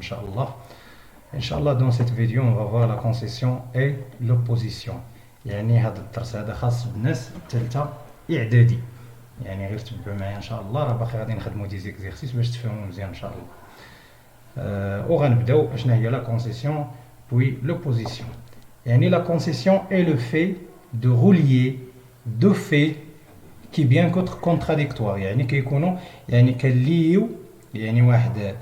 Inch'Allah. Inch'Allah, dans cette vidéo, on va voir la concession et l'opposition. يعني هذا الدرس هذا خاص بالناس الثالثة إعدادي. يعني غير تبعوا معايا إن شاء الله، راه باقي غادي نخدموا دي زيكزيرسيس باش تفهموا مزيان إن شاء الله. وغنبداو شنو هي la concession puis l'opposition. يعني la concession est le fait de relier deux faits qui bien qu'être contradictoires. يعني كيكونوا يعني كنليو يعني واحد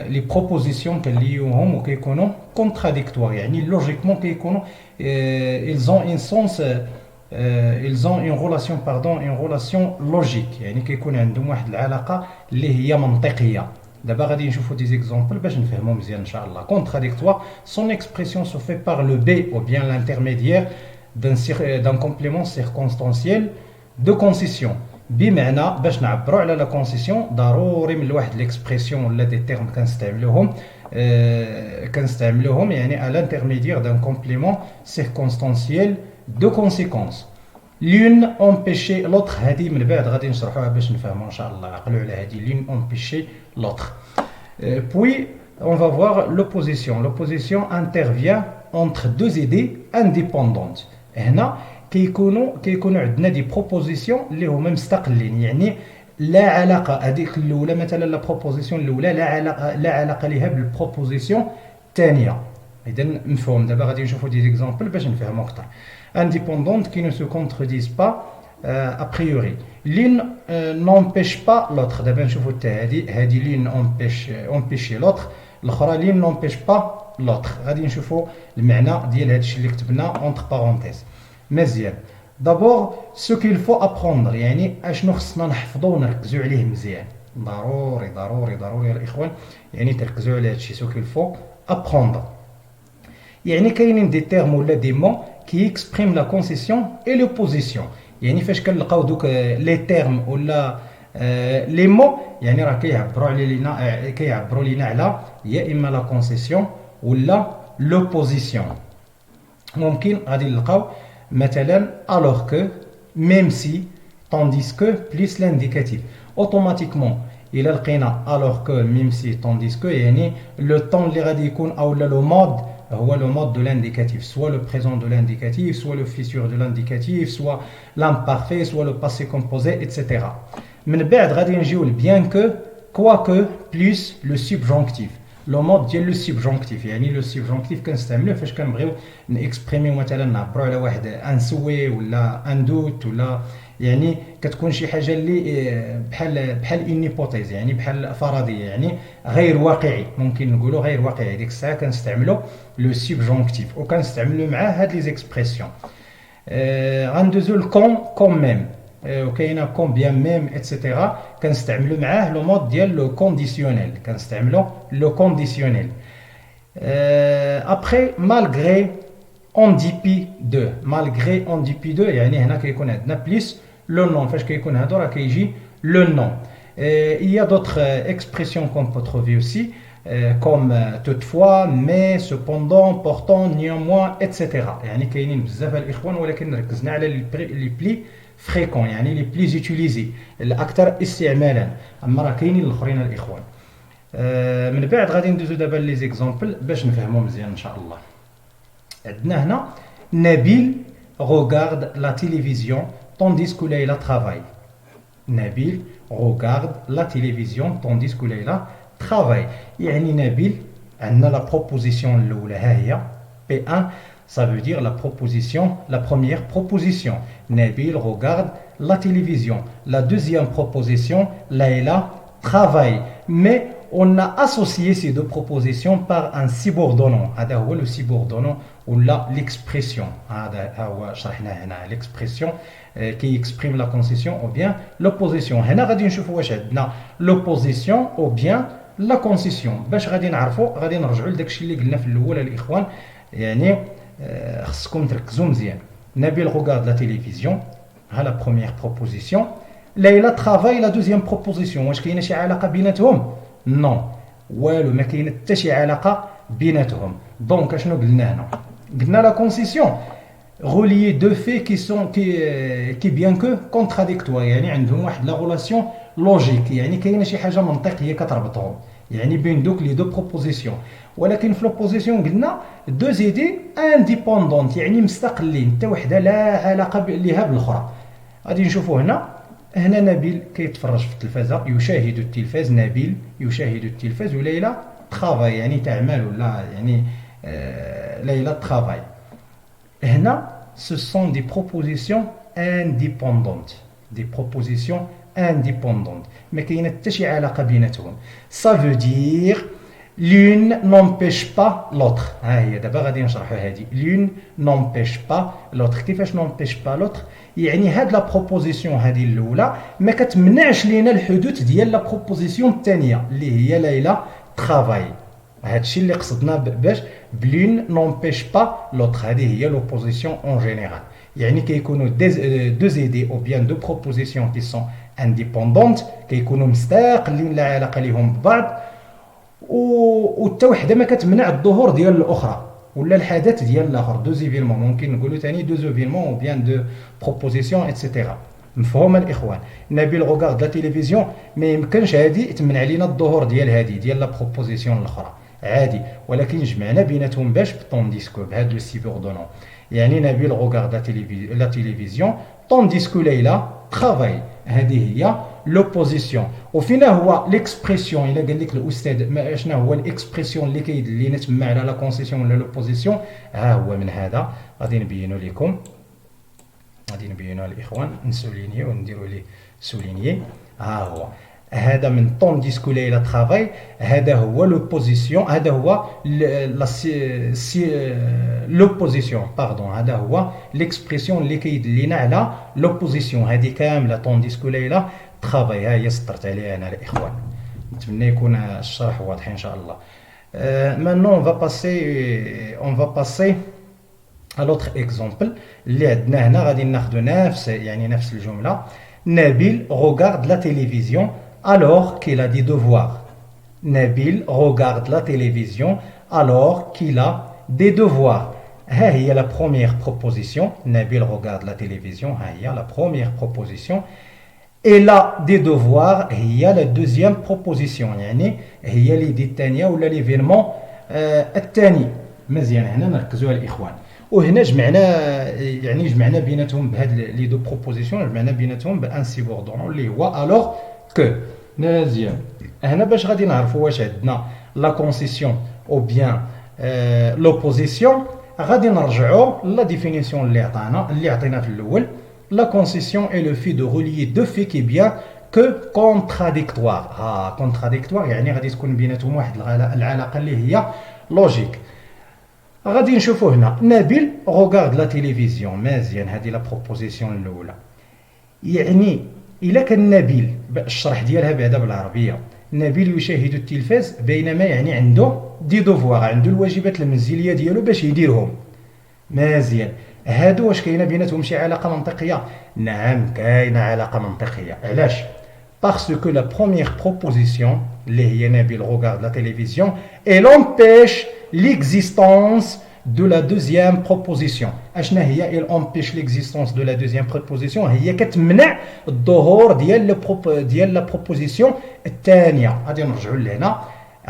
les propositions كنليوهم وكيكونوا contradictoires. يعني logiquement كيكونوا ils ont un sens ils ont une relation logique. يعني كيكون عندهم واحد العلاقة اللي هي منطقية. دابا غادي نشوفوا des exemples باش نفهموا مزيان ان شاء الله. Contradictoire, son expression se fait par le B ou bien l'intermédiaire d'un complément circonstanciel de concession. بمعنى باش نعبروا على لا كونسيسيون ضروري من واحد ليكسبرسيون ولا دي تيرم كنستعملوهم يعني à l'intermédiaire d'un complément circonstanciel de conséquence. L'une empêchait l'autre. هذه من بعد غادي نشرحوها باش نفهموا ان شاء الله. عقلوا على هذه l'une empêchait l'autre. Puis on va voir l'opposition. L'opposition intervient entre deux idées indépendantes. هنا كيكونوا عندنا دي بروبوزيسيون اللي هما مستقلين. يعني لا علاقه هذيك الاولى مثلا لا بروبوزيسيون الاولى لا علاقه لها بالبروبوزيسيون الثانيه. اذا مفهوم. دابا غادي نشوفوا دي زيكزامبل باش نفهموا اكثر. indépendantes qui ne se contredisent pas a priori. L'une n'empêche pas l'autre. دابا نشوفوا حتى هذه l'une empêche l'autre. الاخرى l'une n'empêche pas l'autre. غادي نشوفوا المعنى ديال هذا الشيء اللي كتبنا entre parenthèses. مزيان. d'abord ce qu'il faut apprendre. يعني اشنو خصنا نحفظوا ونركزوا عليه مزيان. ضروري الاخوان يعني تركزوا على هذا الشيء. ce qu'il faut apprendre. يعني كاينين دي تيرم ولا دي مون qui expriment la concession et l'opposition. يعني فاش كنلقاو دوك لي تيرم ولا لي مون يعني راه كيعبروا لينا على يا اما لا كونسيسيون ولا لوبوزيسيون. ممكن غادي نلقاو مثلا alors que, même si, tandis que plus l'indicatif. Automatiquement الى لقينا alors que, même si, tandis que يعني le temps اللي غادي يكون او le mode هو le mode de l'indicatif, soit le présent de l'indicatif, soit le futur de l'indicatif, soit l'imparfait, soit le passé composé, etc. من بعد غادي نجيو bien que, quoique, plus le subjonctif. لو مود ديال لو سيبجونكتيف. يعني لو سيبجونكتيف كنستعملوه فاش كنبغيو نكسبريميو مثلا نعبروا على واحد ان سوي ولا ان دوت ولا يعني كتكون شي حاجه اللي بحال اون هيبوتيز يعني بحال فرضيه يعني غير واقعي. ممكن نقولوا غير واقعي. ديك الساعه كنستعملوا لو سيبجونكتيف وكنستعملوا معاه هاد لي زيكسبرسيون. غندوزو الكون ميم وكاينه كون بيان ميم اتسيتيرا. كنستعملوا معاه لو مود ديال لو كونديسيونيل. كنستعملوا لو كونديسيونيل. ابري malgré en dépit de. malgré en dépit de يعني هنا كيكون عندنا بليس لو نون. فاش كيكون هادو راه كيجي لو نون. il y a d'autres expressions qu'on peut trouver aussi comme toutefois, mais, cependant, pourtant, néanmoins, etc. يعني كاينين بزاف الاخوان ولكن ركزنا على لي بلي فريكون يعني لي بليز يوتيليزي الاكثر استعمالا. اما راه كاينين الاخرين الاخوان. من بعد غادي ندوزو دابا لي زيكزامبل باش نفهموا مزيان ان شاء الله. عندنا هنا نبيل regarde la télévision tandis que Leila travaille. نبيل regarde la télévision tandis que Leila travaille. يعني نبيل عندنا لا بروبوزيسيون الاولى ها هي P1. Ça veut dire la première proposition. Nabil regarde la télévision. La deuxième proposition, Layla travaille. Mais on a associé ces deux propositions par un subordonnant. هذا هو le subordonnant ou l'expression. هذا هو شرحناه هنا l'expression qui exprime la concession ou bien l'opposition. هنا غادي نشوفوا واش عندنا l'opposition ou bien la concession. باش غادي نعرفوا غادي نرجعوا لداك الشيء اللي قلنا في الاول الاخوان. يعني خصكم تركزوا مزيان. Nabil regarde la télévision. ها la première proposition. Layla travaille la deuxième proposition. واش كاينه شي علاقه بيناتهم؟ نو والو ما كاينه حتى شي علاقه بيناتهم. دونك اشنو قلنا هنا؟ قلنا لا كونسيسيون relier deux faits qui bien que contradictoires. يعني عندهم واحد لا relation logique. يعني كاينه شي حاجه منطقيه كتربطهم. يعني بين دوك لي دو بروبوزيسيون. ولكن في لوبوزيسيون قلنا دو زيدي انديبوندونت يعني مستقلين، حتى وحده لا علاقه لها بالاخرى. غادي نشوفوا هنا نبيل كيتفرج في التلفازه، يشاهد التلفاز. نبيل يشاهد التلفاز، وليلى ترافاي يعني تعمل، ولا يعني ليلى ترافاي. هنا ce sont des propositions indépendantes. Des propositions indépendantes. ما كاينه حتى شي علاقه بيناتهم. Ça veut dire l'une n'empêche pas l'autre. ها هي دابا غادي نشرحوا هذه. L'une n'empêche pas l'autre. كيفاش n'empêche pas l'autre؟ يعني هاد لا بروبوزيسيون هذه الاولى ما كتمنعش لينا الحدوث ديال لا بروبوزيسيون الثانيه اللي هي ليلى ترافاي. هادشي اللي قصدنا باش بلون نومبيش با لوتر. هذه هي لوبوزيسيون اون جينيرال، يعني كيكونوا دو زيدي او بيان دو بروبوزيسيون كي سون انديبوندونت، كيكونوا مستقلين لا علاقه ليهم ببعض، وحتى وحده ما كتمنع الظهور ديال الاخرى ولا الحدث ديال الاخر. دو زيفيلمون ممكن نقولوا ثاني دو زيفيلمون او بيان دو بروبوزيسيون ايتترا. مفهوم الاخوان؟ نبيل غوغارد لا تيليفزيون، ما يمكنش هذه تمنع لينا الظهور ديال هذه ديال لا بروبوزيسيون الاخرى عادي، ولكن جمعنا بيناتهم باش بطونديسكو بهذا لو سيبوردونون. يعني نبيل غوغارد لا تيليفزيون طونديسكو ليلى ترافاي. هذه هي لوبوزيسيون. وفينا هو ليكسبرسيون؟ الا قال لك الاستاذ شنو هو الاكسبرسيون اللي كيدل لينا تما على لا كونسيسيون ولا لوبوزيسيون، ها هو من هذا غادي نبينو لكم، غادي نبينو الاخوان، نسوليني ونديرو ليه سولينيي. ها هو هذا من طون ديسكو ليلى ترافاي، هذا هو لوبوزيسيون، هذا هو لوبوزيسيون باردون، هذا هو ليكسبرسيون اللي كيدلينا على لوبوزيسيون. هذه كامله طون ديسكو ليلى ترافاي. ها هي سطرت عليها انا الاخوان، نتمنى يكون الشرح واضح ان شاء الله. maintenant on va passer à l'autre exemple اللي عندنا هنا. غادي ناخذ نفس الجمله. Nabil regarde la télévision alors qu'il a des devoirs. Nabil regarde la télévision alors qu'il a des devoirs. ها هي la première proposition. Nabil regarde la télévision. ها هي la première proposition. Et là des devoirs هي la deuxième proposition. يعني هي ليدي الثانية ولا ليفينمون الثاني. مزيان هنا نركزوا الاخوان. وهنا جمعنا بيناتهم بهاد لي دو بروبوزيسيون، جمعنا بيناتهم بان سيبوردون اللي هو الوغ كو. مزيان هنا باش غادي نعرفوا واش عندنا لا كونسيسيون او بيان لوبوزيسيون، غادي نرجعوا لا ديفينيسيون اللي عطينا في الاول. لا كونسيسيون اي لو في دو ريليي دو في كي بيان كو كونتراديكتوار. كونتراديكتوار يعني غادي تكون بيناتهم واحد العلاقه اللي هي لوجيك. غادي نشوفوا هنا نبيل روغارد لا تيليفزيون. مزيان هذه لا بروبوزيسيون الاولى. يعني الا كان نبيل الشرح ديالها بعدا بالعربيه، نبيل يشاهد التلفاز بينما يعني عنده دي دوفوار، عنده الواجبات المنزليه ديالو باش يديرهم. مزيان هادو واش كاينه بيناتهم شي علاقه منطقيه؟ نعم كاينه علاقه منطقيه. علاش؟ parce que la première proposition اللي هي نبيل regarde la télévision elle empêche l'existence de la deuxième proposition. اشنا هي elle empêche l'existence de la deuxième proposition؟ هي كتمنع الظهور ديال لا بروبوزيسيون الثانيه. غادي نرجعوا لهنا،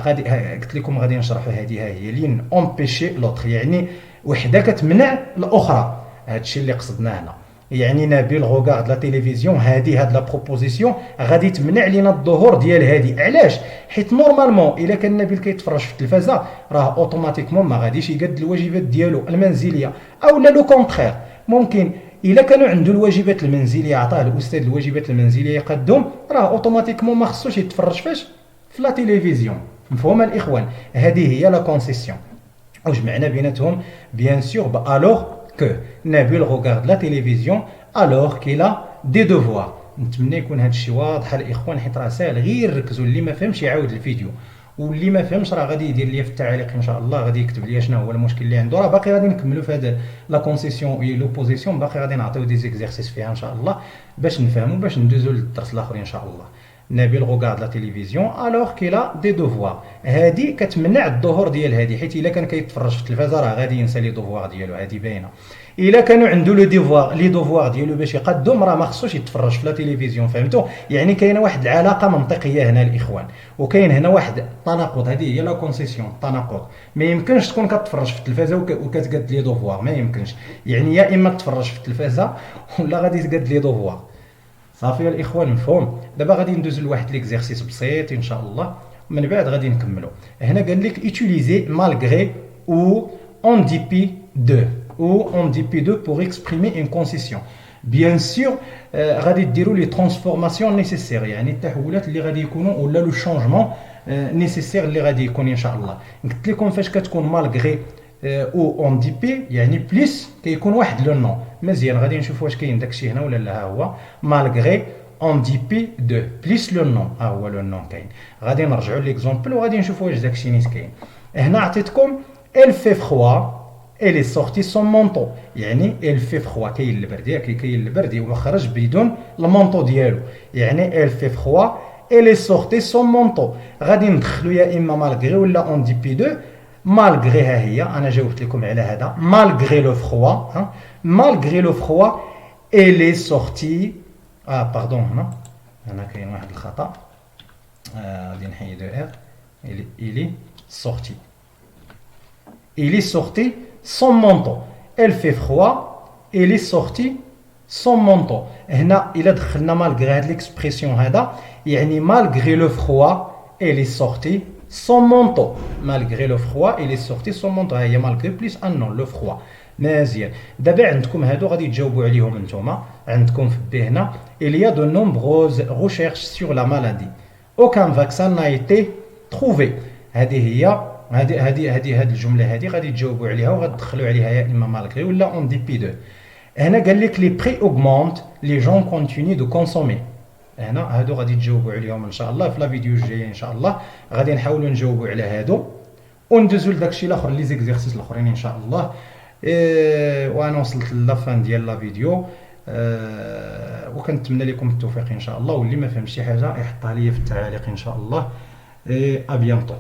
غادي قلت لكم غادي نشرحوا هذه. ها هي لين امبيشي لوتر يعني وحده كتمنع الاخرى. هادشي اللي قصدنا هنا. يعني نبيل غوغارد لا تيليفزيون، هاد لا بروبوزيسيون غادي تمنع لينا الظهور ديال هادي. علاش؟ حيت نورمالمون الا كان نبيل كيتفرج في التلفازه راه اوتوماتيكمون ما غاديش يقاد الواجبات ديالو المنزليه، او لا لو كونترير. ممكن الا كانوا عنده الواجبات المنزليه عطاه الاستاذ الواجبات المنزليه يقدم، راه اوتوماتيكمون ما خصوش يتفرج فاش في لا تيليفزيون. مفهوم الاخوان؟ هذه هي لا كونسيسيون. وجمعنا بيناتهم بيان سور بالوغ que Nabil regarde la télévision alors qu'il a des devoirs. نتمنى يكون هذا الشيء واضح الاخوان، حيت راه ساهل. غير ركزوا، اللي ما فهمش يعاود الفيديو، واللي ما فهمش راه غادي يدير لي في التعليق ان شاء الله، غادي يكتب لي شنو هو المشكل اللي عنده. راه باقي غادي نكملوا في هذا لا كونسيسيون اي لوبوزيسيون، باقي غادي نعطيو دي زيكزارسيس فيها ان شاء الله باش نفهموا، باش ندوزوا للدرس الاخر ان شاء الله. نبيل غوغارد لا تيليفزيون الوغ كي لا دي دوفوار. هادي كتمنع الظهور ديال هادي، حيت الا كان كيتفرج في التلفازه راه غادي ينسى لي دوفوار ديالو، هادي باينه. الا كانوا عنده لي دوفوار ديالو باش يقدم راه ما خصوش يتفرج في لا تيليفزيون، فهمتوا؟ يعني كاينه واحد العلاقه منطقيه هنا الاخوان، وكاين هنا واحد التناقض. هذه هي لا كونسيسيون، التناقض. ما يمكنش تكون كتفرج في التلفازه وكتقاد لي دوفوار، ما يمكنش. يعني يا اما تفرج في التلفازه ولا غادي تقاد لي دوفوار. صافي الاخوان، مفهوم؟ دابا غادي ندوزو لواحد ليكزيرسيس بسيط ان شاء الله، من بعد غادي نكملوا. هنا قال لك utiliser malgré ou en dépit de ou en dépit de pour exprimer une concession. بيان سور غادي ديروا لي ترانسفورماسيون نيسيسير، يعني التحولات اللي غادي يكونوا ولا لو شونجمون نيسيسير اللي غادي يكون ان شاء الله. قلت لكم فاش كتكون مالغري او اون دي بي يعني بليس كيكون واحد لو نون. مزيان، غادي نشوف واش كاين داكشي هنا ولا لا. ها هو مالغري اون دي بي دو بليس لو نون، ها هو لو نون كاين. غادي نرجعوا ليكزومبل وغادي نشوفوا واش داكشي نيت كاين. هنا عطيتكم elle fait froid elle est sortie son manteau، يعني elle fait froid كاين البرد، ياك كاين البرد وخرج بدون المونطو ديالو، يعني elle fait froid elle est sortie son manteau. غادي ندخلوا يا اما مالغري ولا اون دي بي دو. مالغري ها هي، انا جاوبت لكم على هذا، مالغري لو فخوا، مالغري لو فخوا elle est sortie. باردون، هنا كاين واحد الخطا، غادي نحيدو ار. il est sorti il est sorti son manteau. elle fait froid elle est sortie son manteau. هنا الا دخلنا مالغري هاد ليكسبرسيون هذا، يعني مالغري لو فخوا elle est sortie son manteau. malgré le froid il est sorti son manteau. هي malgré بليس ان نون لو فخوا. مزيان، دابا عندكم هادو غادي تجاوبوا عليهم نتوما. عندكم في بي هنا il y a de nombreuses recherches sur la maladie aucun vaccin n'a été trouvé. هذه هي هذه الجمله هذه غادي تجاوبوا عليها وغتدخلوا عليها يا اما مالغري ولا اون دي بي دو. هنا قال لك لي بري اوغمونت لي جون كونتينيو دو كونسومي. هنا هادو غادي تجاوبوا عليهم ان شاء الله في لا فيديو الجايه ان شاء الله. غادي نحاولوا نجاوبوا على هادو وندوزوا لداكشي الاخر لي زيكزيرسيس الاخرين ان شاء الله. وانا وصلت لافان ديال لا فيديو، وكنتمنى لكم التوفيق ان شاء الله. واللي ما فهمش شي حاجه يحطها لي في التعاليق ان شاء الله. ابيانطو.